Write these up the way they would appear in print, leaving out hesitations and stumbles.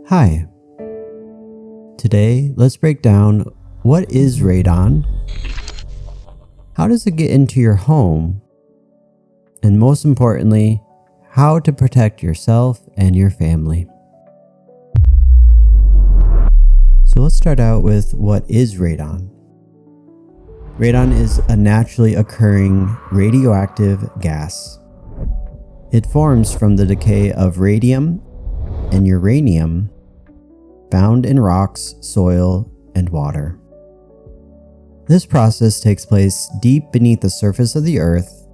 Hi. Today, let's break down what is radon, how does it get into your home, and most importantly, how to protect yourself and your family. So let's start out with what is radon. Radon is a naturally occurring radioactive gas. It forms from the decay of radium and uranium found in rocks, soil, and water. This process takes place deep beneath the surface of the earth,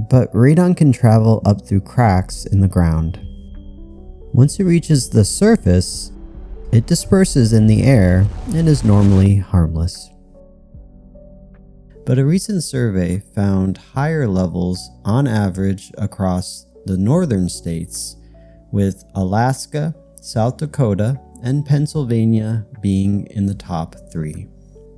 but radon can travel up through cracks in the ground. Once it reaches the surface, it disperses in the air and is normally harmless. But a recent survey found higher levels on average across the northern states, with Alaska, South Dakota, and Pennsylvania being in the top 3.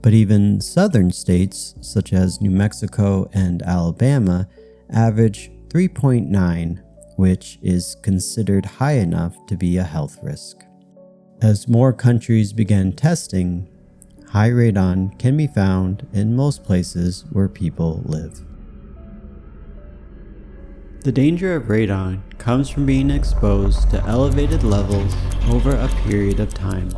But even southern states, such as New Mexico and Alabama, average 3.9, which is considered high enough to be a health risk. As more countries began testing, high radon can be found in most places where people live. The danger of radon comes from being exposed to elevated levels over a period of time.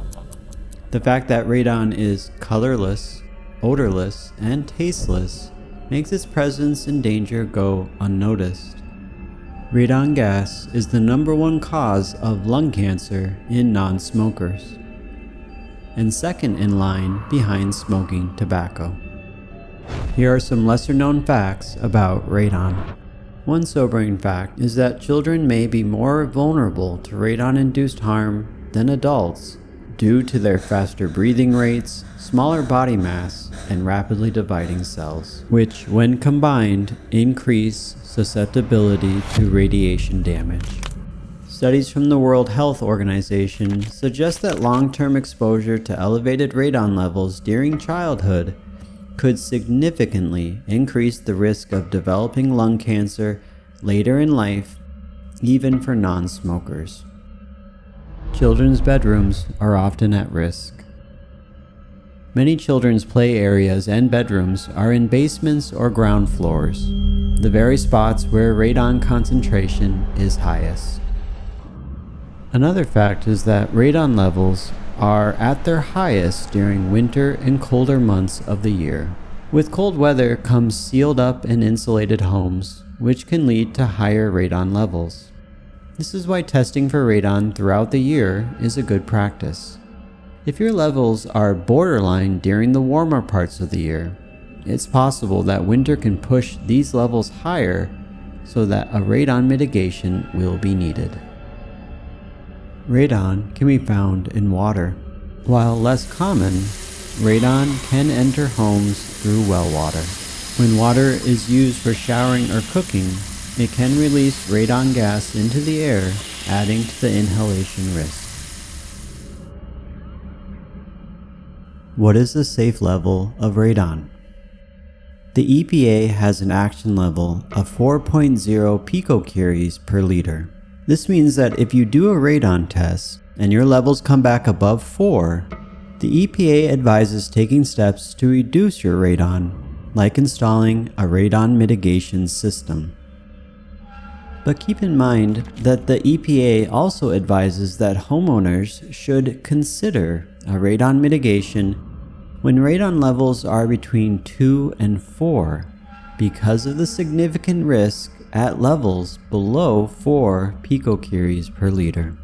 The fact that radon is colorless, odorless, and tasteless makes its presence and danger go unnoticed. Radon gas is the #1 cause of lung cancer in non-smokers, and second in line behind smoking tobacco. Here are some lesser-known facts about radon. One sobering fact is that children may be more vulnerable to radon-induced harm than adults due to their faster breathing rates, smaller body mass, and rapidly dividing cells, which, when combined, increase susceptibility to radiation damage. Studies from the World Health Organization suggest that long-term exposure to elevated radon levels during childhood could significantly increase the risk of developing lung cancer later in life, even for non-smokers. Children's bedrooms are often at risk. Many children's play areas and bedrooms are in basements or ground floors, the very spots where radon concentration is highest. Another fact is that radon levels are at their highest during winter and colder months of the year. With cold weather comes sealed up and insulated homes, which can lead to higher radon levels. This is why testing for radon throughout the year is a good practice. If your levels are borderline during the warmer parts of the year, it's possible that winter can push these levels higher so that a radon mitigation will be needed. Radon can be found in water. While less common, radon can enter homes through well water. When water is used for showering or cooking, it can release radon gas into the air, adding to the inhalation risk. What is the safe level of radon? The EPA has an action level of 4.0 picocuries per liter. This means that if you do a radon test and your levels come back above 4, the EPA advises taking steps to reduce your radon, like installing a radon mitigation system. But keep in mind that the EPA also advises that homeowners should consider a radon mitigation when radon levels are between 2 and 4 because of the significant risk at levels below 4 picocuries per liter.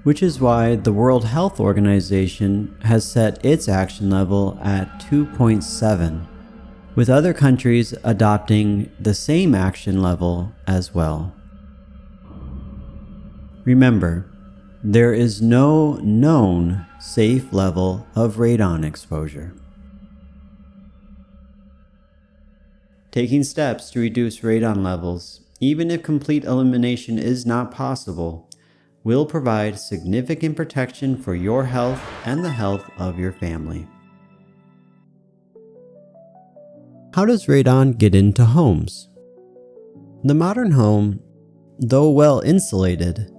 Which is why the World Health Organization has set its action level at 2.7, with other countries adopting the same action level as well. Remember, there is no known safe level of radon exposure. Taking steps to reduce radon levels, even if complete elimination is not possible, will provide significant protection for your health and the health of your family. How does radon get into homes? The modern home, though well insulated,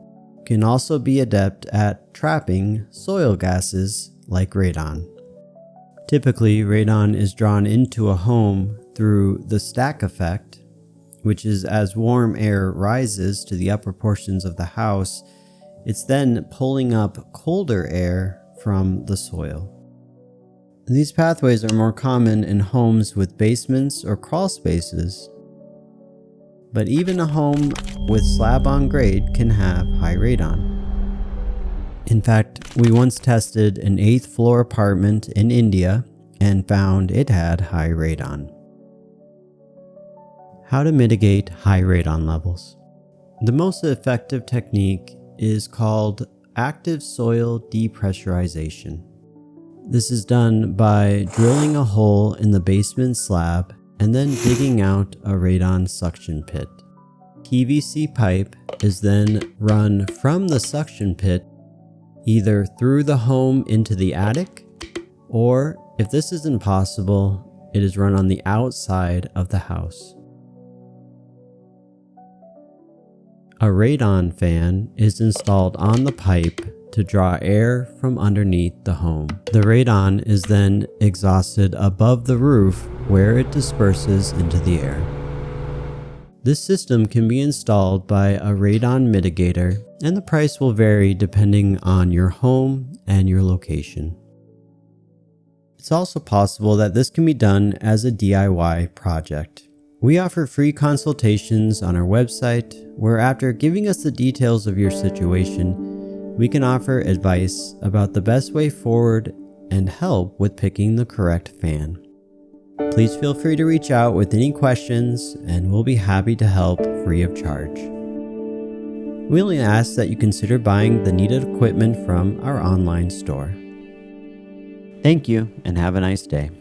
can also be adept at trapping soil gases like radon. Typically, radon is drawn into a home through the stack effect, which is as warm air rises to the upper portions of the house, it's then pulling up colder air from the soil. These pathways are more common in homes with basements or crawl spaces, but even a home with slab-on grade can have high radon. In fact, we once tested an 8th floor apartment in India and found it had high radon. How to mitigate high radon levels. The most effective technique is called active soil depressurization. This is done by drilling a hole in the basement slab and then digging out a radon suction pit. PVC pipe is then run from the suction pit either through the home into the attic, or if this is impossible, it is run on the outside of the house. A radon fan is installed on the pipe to draw air from underneath the home. The radon is then exhausted above the roof where it disperses into the air. This system can be installed by a radon mitigator, and the price will vary depending on your home and your location. It's also possible that this can be done as a DIY project. We offer free consultations on our website where, after giving us the details of your situation, we can offer advice about the best way forward and help with picking the correct fan. Please feel free to reach out with any questions and we'll be happy to help free of charge. We only ask that you consider buying the needed equipment from our online store. Thank you and have a nice day.